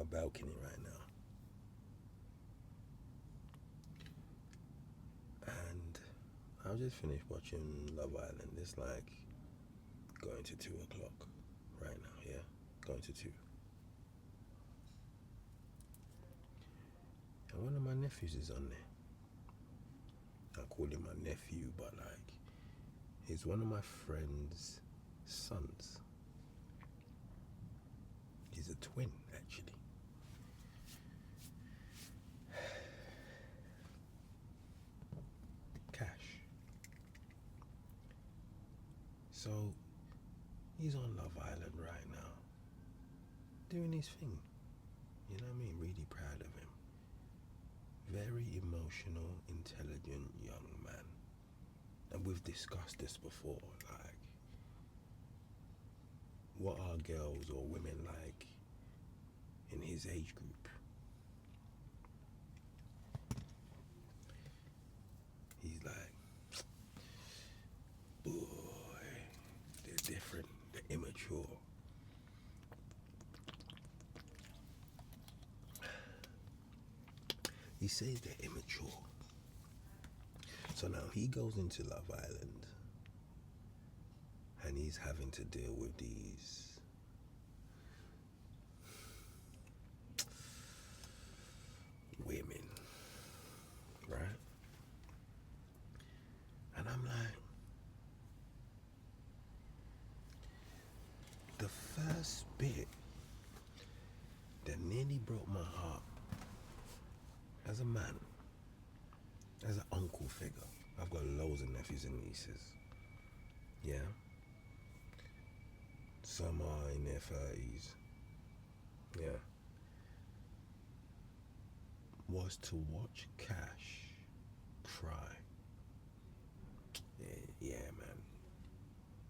balcony right now. And I've just finished watching Love Island. It's like going to 2 o'clock right now, yeah? Going to 2. And one of my nephews is on there. I call him my nephew, but like, he's one of my friend's sons. He's a twin, actually. Cach. So, he's on Love Island right now, doing his thing. You know what I mean? Really proud of him. Very emotional, intelligent young man. And we've discussed this before, like, what are girls or women like in his age group? He's like, boy, they're different, they're immature. He says they're immature. So now he goes into Love Island and he's having to deal with these women, right? And I'm like, the first bit that nearly broke my heart as a man, as an uncle figure. I've got loads of nephews and nieces. Yeah. Some are in their 30s. Yeah. Was to watch Cach cry. Yeah, man.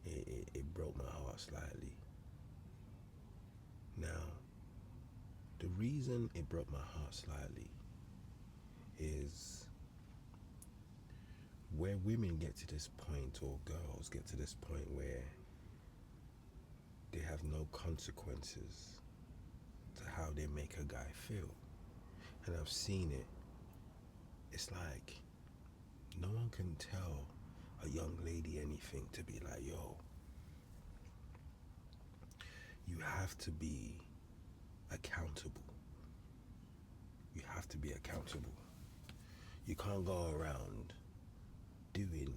It broke my heart slightly. Now, the reason it broke my heart slightly is where women get to this point, or girls get to this point where they have no consequences to how they make a guy feel. And I've seen it. It's like no one can tell a young lady anything to be like, yo, you have to be accountable. You have to be accountable. You can't go around doing,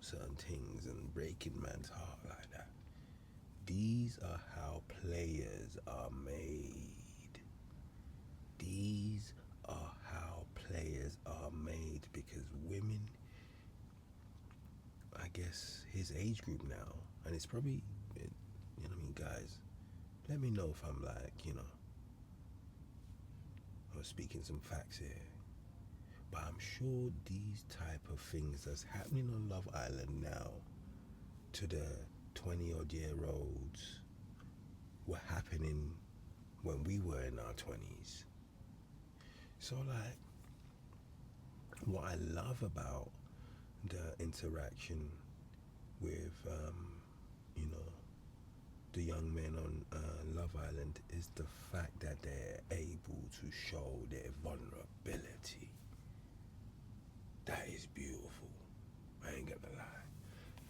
certain things and breaking man's heart like that. These are how players are made. These are how players are made, because women, I guess his age group now, and it's probably, guys, let me know if I'm like, I'm speaking some facts here. But I'm sure these type of things that's happening on Love Island now to the 20-odd-year-olds were happening when we were in our 20s. So, like, what I love about the interaction with, the young men on Love Island is the fact that they're able to show their vulnerability. That is beautiful. I ain't gonna lie.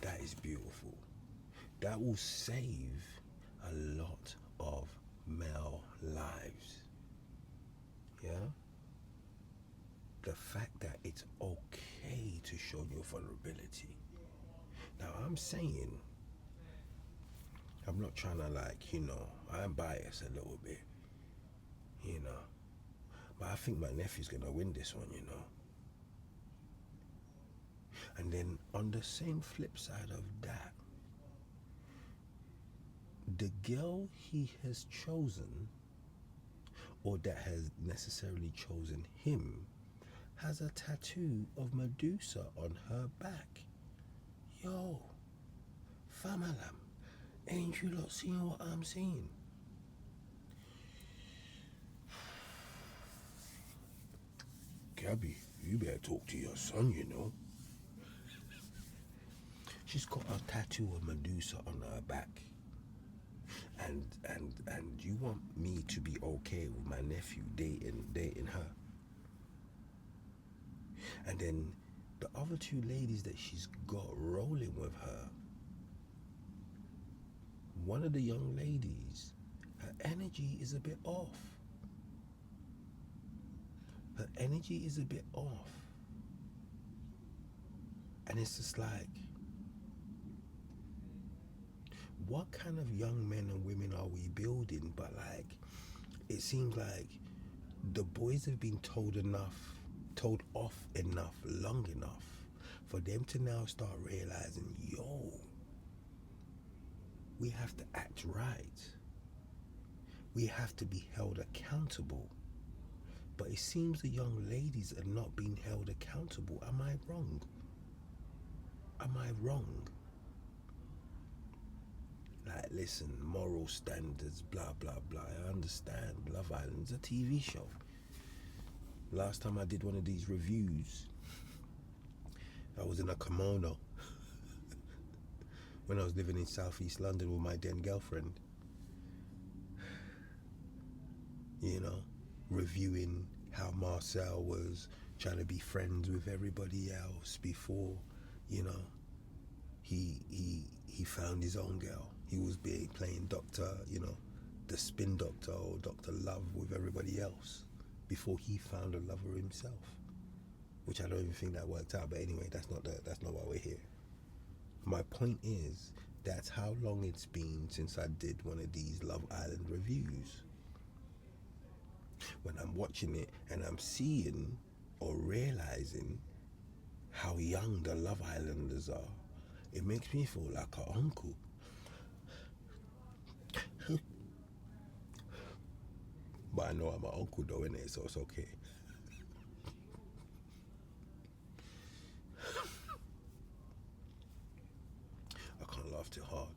That is beautiful. That will save a lot of male lives. Yeah? The fact that it's okay to show your vulnerability. Now, I'm saying, I'm not trying to I'm biased a little bit, but I think my nephew's gonna win this one, And then on the same flip side of that, the girl he has chosen, or that has necessarily chosen him, has a tattoo of Medusa on her back. Yo, famalam, ain't you lot seeing what I'm seeing? Gabby, you better talk to your son, She's got a tattoo of Medusa on her back. And and you want me to be okay with my nephew dating her, and then the other two ladies that she's got rolling with her, one of the young ladies, her energy is a bit off. Her energy is a bit off. And it's just like, what kind of young men and women are we building? But like, it seems like the boys have been told off enough, long enough for them to now start realizing, yo, we have to act right. We have to be held accountable. But it seems the young ladies are not being held accountable. Am I wrong? Am I wrong? Like, listen, moral standards, blah, blah, blah. I understand. Love Island's a TV show. Last time I did one of these reviews, I was in a kimono when I was living in Southeast London with my then girlfriend. You know, reviewing how Marcel was trying to be friends with everybody else before, you know, he found his own girl. He was playing Doctor, you know, the spin doctor or Dr. Love with everybody else before he found a lover himself. Which I don't even think that worked out, but anyway, that's not why we're here. My point is, that's how long it's been since I did one of these Love Island reviews. When I'm watching it and I'm seeing or realizing how young the Love Islanders are, it makes me feel like an uncle. But I know I'm an uncle though, innit? So it's okay. I can't laugh too hard.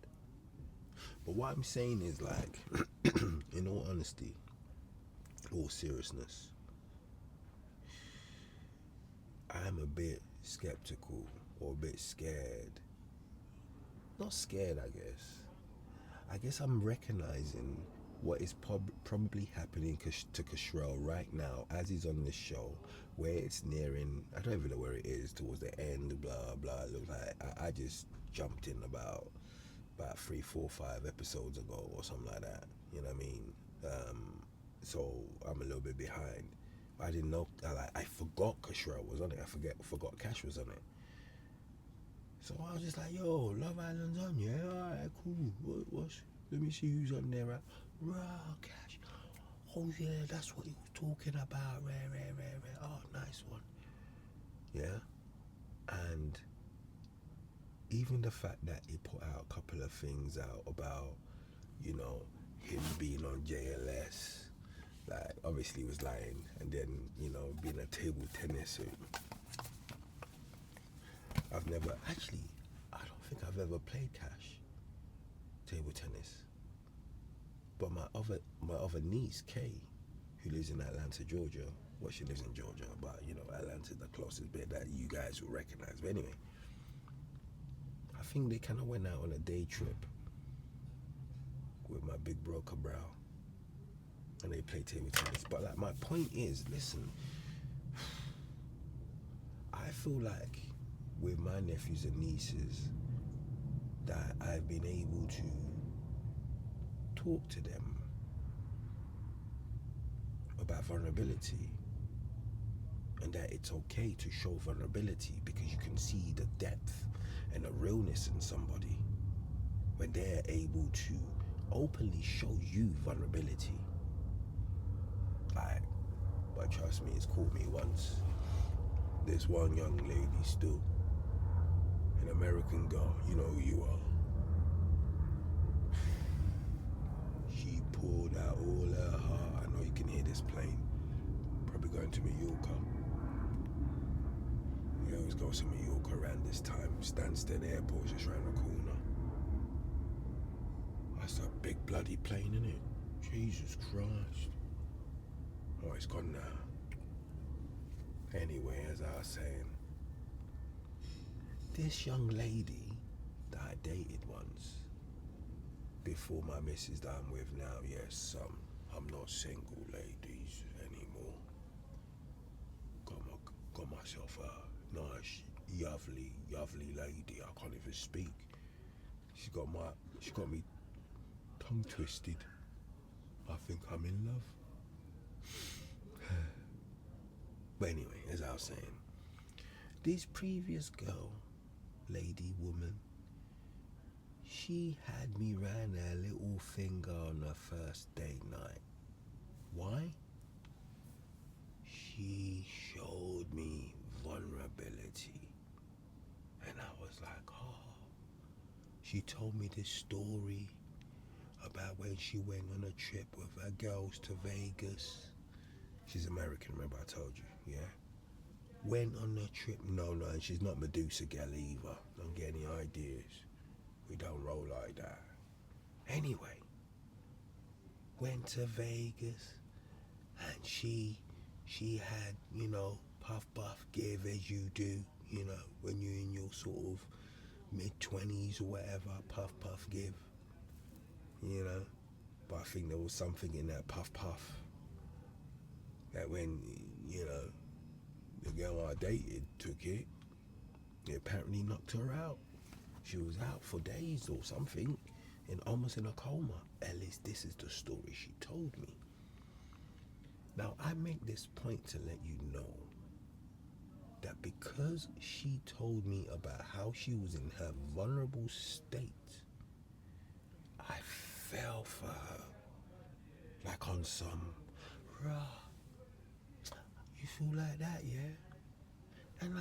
But what I'm saying is, like, in all honesty, all seriousness, I'm a bit skeptical or a bit scared. Not scared, I guess. I guess I'm recognizing what is probably happening to Cacherel right now as he's on this show, where it's nearing, I don't even know where it is, towards the end, blah, blah. It looks like I just jumped in about 3, 4, 5 episodes ago or something like that. You know what I mean? So I'm a little bit behind. I didn't know. I forgot Cacherel was on it. I forgot Cach was on it. So I was just like, yo, Love Island's on, yeah? Alright, cool. Let me see who's on there. Raw Cach. Oh yeah, that's what he was talking about. Rare. Oh, nice one. Yeah? And even the fact that he put out a couple of things out about, you know, him being on JLS, like, obviously he was lying, and then, you know, being a table tennis. I don't think I've ever played Cach, table tennis. But my other niece, Kay, who lives in Atlanta, Georgia, well, she lives in Georgia, but, you know, Atlanta's the closest bit that you guys will recognize. But anyway, I think they kind of went out on a day trip with my big bro Cabral, and they played table tennis. But, like, my point is, listen, I feel like with my nephews and nieces that I've been able to talk to them about vulnerability, and that it's okay to show vulnerability because you can see the depth and the realness in somebody when they're able to openly show you vulnerability. Like, but trust me, it's caught me once. This one young lady still, an American girl, you know who you are. She pulled out all her heart. I know you can hear this plane. Probably going to Mallorca. We always go to Mallorca around this time. Stansted Airport just round the corner. That's a big bloody plane, isn't it? Jesus Christ. Oh, it's gone now. Anyway, as I was saying, this young lady that I dated once, before my missus that I'm with now, yes, I'm not single, ladies, anymore. Got myself a nice, lovely lady. I can't even speak. She got me tongue twisted. I think I'm in love. But anyway, as I was saying, this previous girl, lady, woman, she had me round her little finger on her first date night. Why? She showed me vulnerability. And I was like, oh. She told me this story about when she went on a trip with her girls to Vegas. She's American, remember I told you, yeah? Went on a trip, no, and she's not Medusa gal either. Don't get any ideas. We don't roll like that. Anyway, went to Vegas and she had, puff give as you do, when you're in your sort of mid-20s or whatever, puff give, But I think there was something in that puff that when, the girl I dated took it, it apparently knocked her out. She was out for days or something, and almost in a coma. At least this is the story she told me. Now, I make this point to let you know that because she told me about how she was in her vulnerable state, I fell for her. Like on some, rah, you feel like that, yeah? And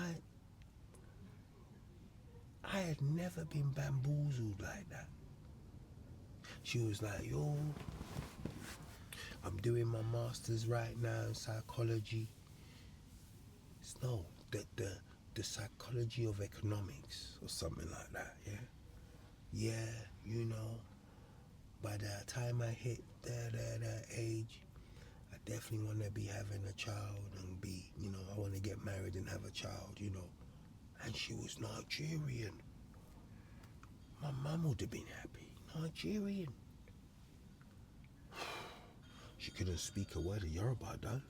I had never been bamboozled like that. She was like, yo, I'm doing my master's right now in psychology. No, the psychology of economics or something like that, yeah? Yeah, by the time I hit that age, I definitely want to be having a child and be, I want to get married and have a child, And she was Nigerian. My mum would have been happy. Nigerian. She couldn't speak a word of Yoruba though.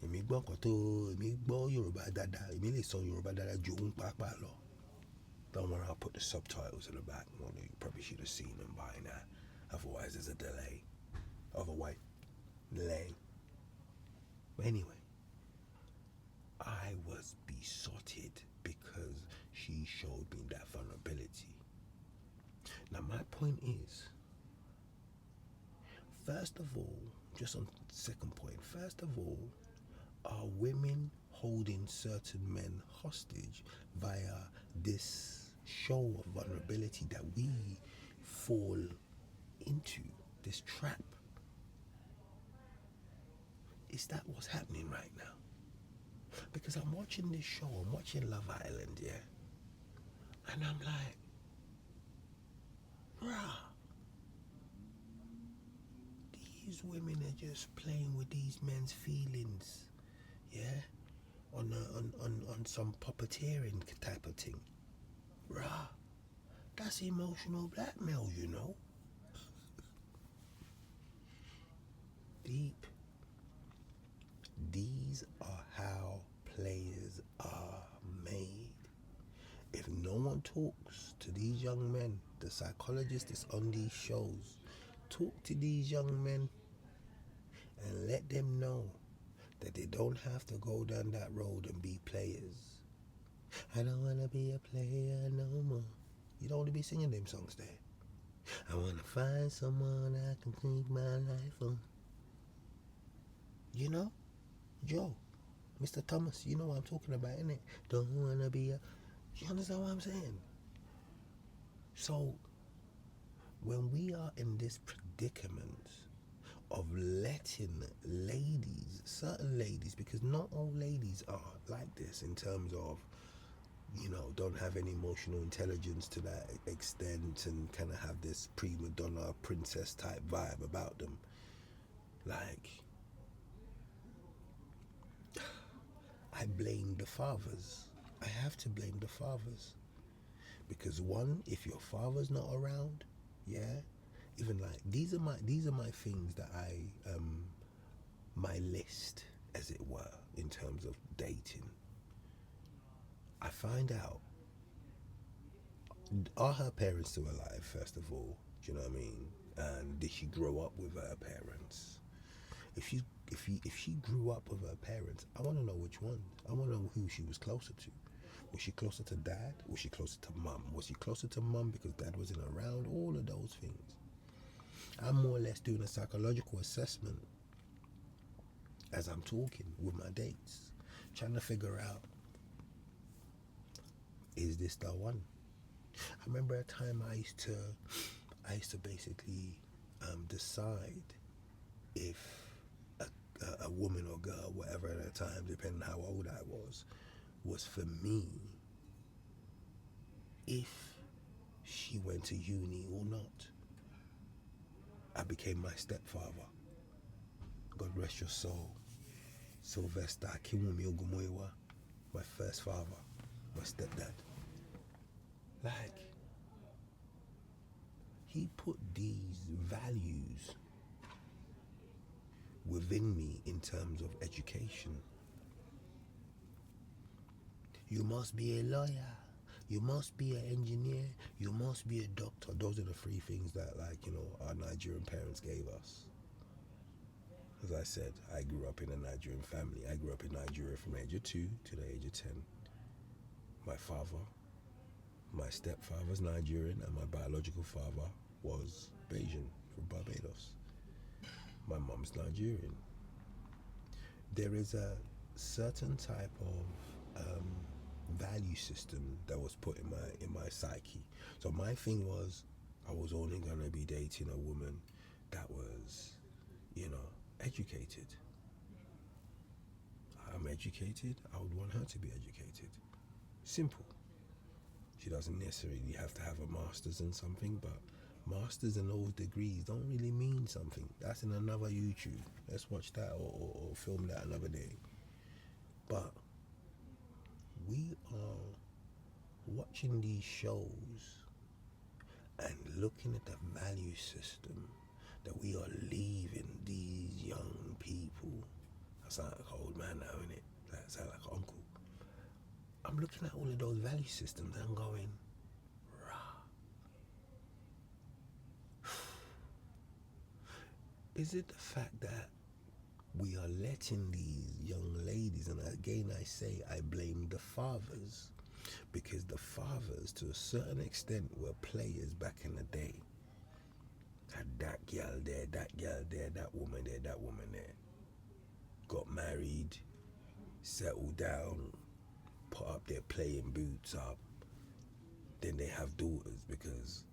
Èmi gbọ́ Yorùbá dáadáa, èmi lè sọ Yorùbá dáadáa ju òun pàápàá lọ. Don't worry, I'll put the subtitles in the back. Well, you probably should have seen them by now. Otherwise, there's a delay. Delay. But anyway, I was besotted because she showed me that vulnerability. Now, my point is, first of all, just on the second point, first of all, are women holding certain men hostage via this show of vulnerability that we fall into, this trap? Is that what's happening right now? Because I'm watching this show, I'm watching Love Island, yeah? And I'm like, rah, these women are just playing with these men's feelings, yeah? On some puppeteering type of thing. Rah, that's emotional blackmail, Deep. These are how players are made. If no one talks to these young men, the psychologist is on these shows, talk to these young men and let them know that they don't have to go down that road and be players. I don't want to be a player no more. You don't want to be singing them songs there. I want to find someone I can think my life on. Joe, Mr. Thomas, you know what I'm talking about, innit? Don't want to be a... You understand what I'm saying? So, when we are in this predicament of letting ladies, certain ladies, because not all ladies are like this in terms of, don't have any emotional intelligence to that extent and kind of have this prima donna, princess type vibe about them. Like, I blame the fathers. I have to blame the fathers. Because one, if your father's not around, yeah, even like these are my things that my list, as it were, in terms of dating. I find out, are her parents still alive, first of all? Do you know what I mean? And did she grow up with her parents? If she grew up with her parents, I want to know which one. I want to know who she was closer to. Was she closer to dad? Was she closer to mum? Was she closer to mum because dad wasn't around? All of those things. I'm more or less doing a psychological assessment as I'm talking with my dates, trying to figure out, is this the one? I remember a time I used to basically decide if a woman or girl, whatever at the time, depending on how old I was for me, if she went to uni or not. I became my stepfather. God rest your soul. Sylvester Kimumi Ogumoiwa, my first father, my stepdad. Like, he put these values within me in terms of education. You must be a lawyer. You must be an engineer. You must be a doctor. Those are the three things that, like, our Nigerian parents gave us. As I said, I grew up in a Nigerian family. I grew up in Nigeria from age of 2 to the age of 10. My father, my stepfather's Nigerian, and my biological father was Bayesian from Barbados. My mom's Nigerian. There is a certain type of value system that was put in my psyche. So my thing was, I was only gonna be dating a woman that was, educated. I'm educated. I would want her to be educated. Simple. She doesn't necessarily have to have a master's in something, but masters and those degrees don't really mean something. That's in another YouTube. Let's watch that or film that another day. But we are watching these shows and looking at the value system that we are leaving these young people. I sound like an old man now, innit? I sound like an uncle. I'm looking at all of those value systems and I'm going, rah. Is it the fact that we are letting these young ladies, and again I say I blame the fathers, because the fathers to a certain extent were players back in the day. Had that girl there, that woman there. Got married, settled down, put up their playing boots up. Then they have daughters because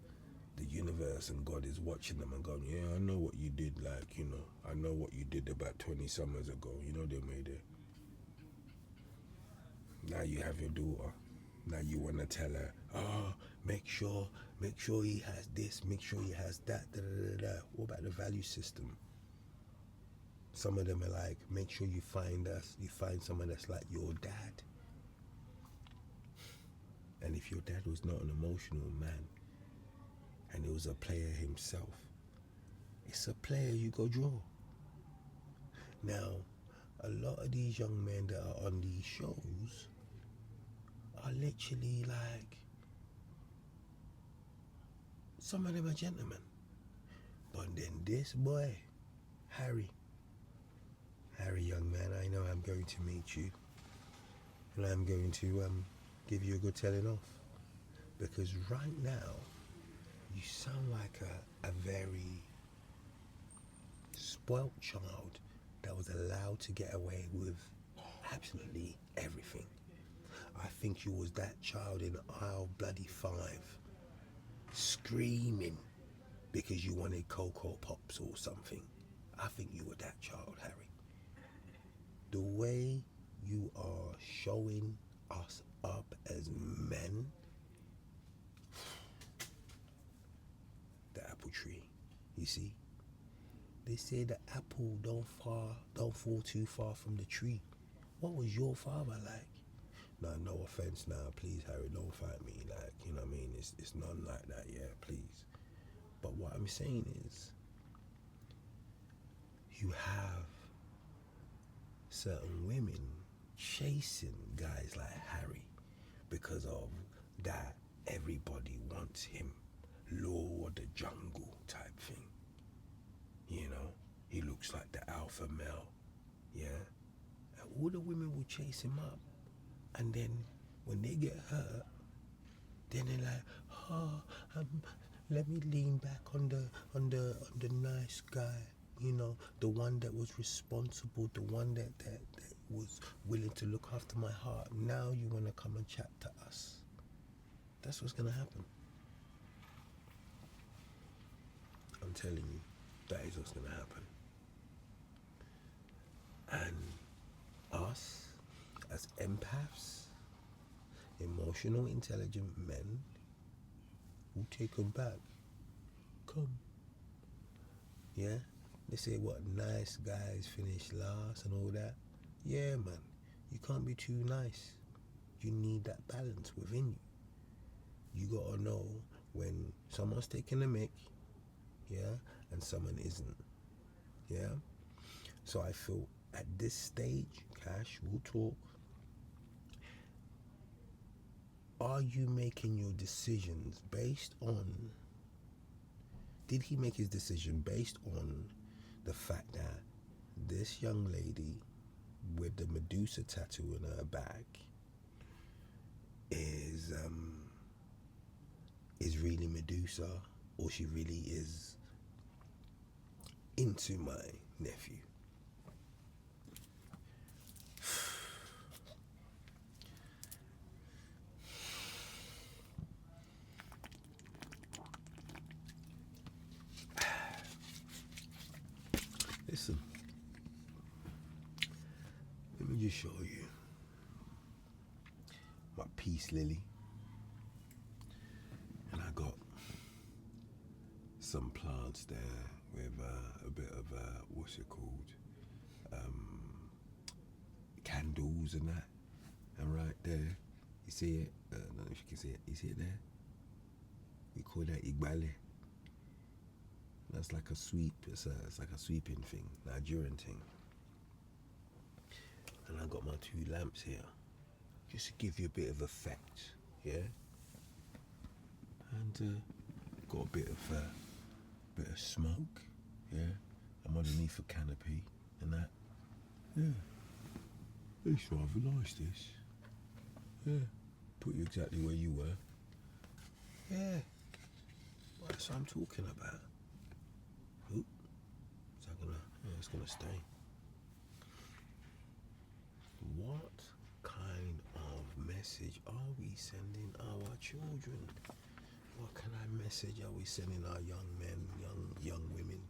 the universe and God is watching them and going, yeah, I know what you did, I know what you did about 20 summers ago. They made it. Now you have your daughter. Now you want to tell her, make sure he has this, make sure he has that, What about the value system? Some of them are like, make sure you find someone that's like your dad. And if your dad was not an emotional man, and it was a player himself, it's a player you go draw. Now, a lot of these young men that are on these shows are literally like, some of them are gentlemen. But then this boy, Harry, young man, I know I'm going to meet you. And I'm going to give you a good telling off. Because right now, you sound like a very spoilt child that was allowed to get away with absolutely everything. I think you was that child in aisle bloody 5, screaming because you wanted Cocoa Pops or something. I think you were that child, Harry. The way you are showing us up as men, the apple tree, you see? They say the apple don't fall too far from the tree. What was your father like? no offense now, please, Harry, don't fight me. Like, you know what I mean? It's none like that, yeah, please. But what I'm saying is, you have certain women chasing guys like Harry because of that everybody wants him. Law of the jungle type thing. You know? He looks like the alpha male. Yeah? And all the women will chase him up. And then when they get hurt, then they're like, oh, let me lean back on the nice guy, you know, the one that was responsible, the one that was willing to look after my heart. Now you want to come and chat to us. That's what's going to happen. I'm telling you, that is what's going to happen. And us, as empaths, emotional, intelligent men, will take them back. Come. Yeah? They say, what, nice guys finish last and all that. Yeah, man. You can't be too nice. You need that balance within you. You gotta know when someone's taking a mick, yeah, and someone isn't. Yeah? So I feel at this stage, Cash, we'll talk. Are you making your decisions based on... Did he make his decision based on the fact that this young lady with the Medusa tattoo in her back is really Medusa, or she really is into my nephew? Listen, let me just show you my peace lily. And I got some plants there with a bit of, what's it called? Candles and that. And right there, you see it? I don't know if you can see it. You see it there? We call that Igbale. That's like a sweep. It's like a sweeping thing, Nigerian thing. And I got my two lamps here, just to give you a bit of effect, yeah. And got a bit of smoke, yeah. I'm underneath a canopy and that. Yeah, it's rather nice. This, yeah. Put you exactly where you were. Yeah, well, that's what I'm talking about. Oop. Is that gonna? Yeah, it's gonna stay. What kind of message are we sending our children? What kind of message are we sending our young men, young women?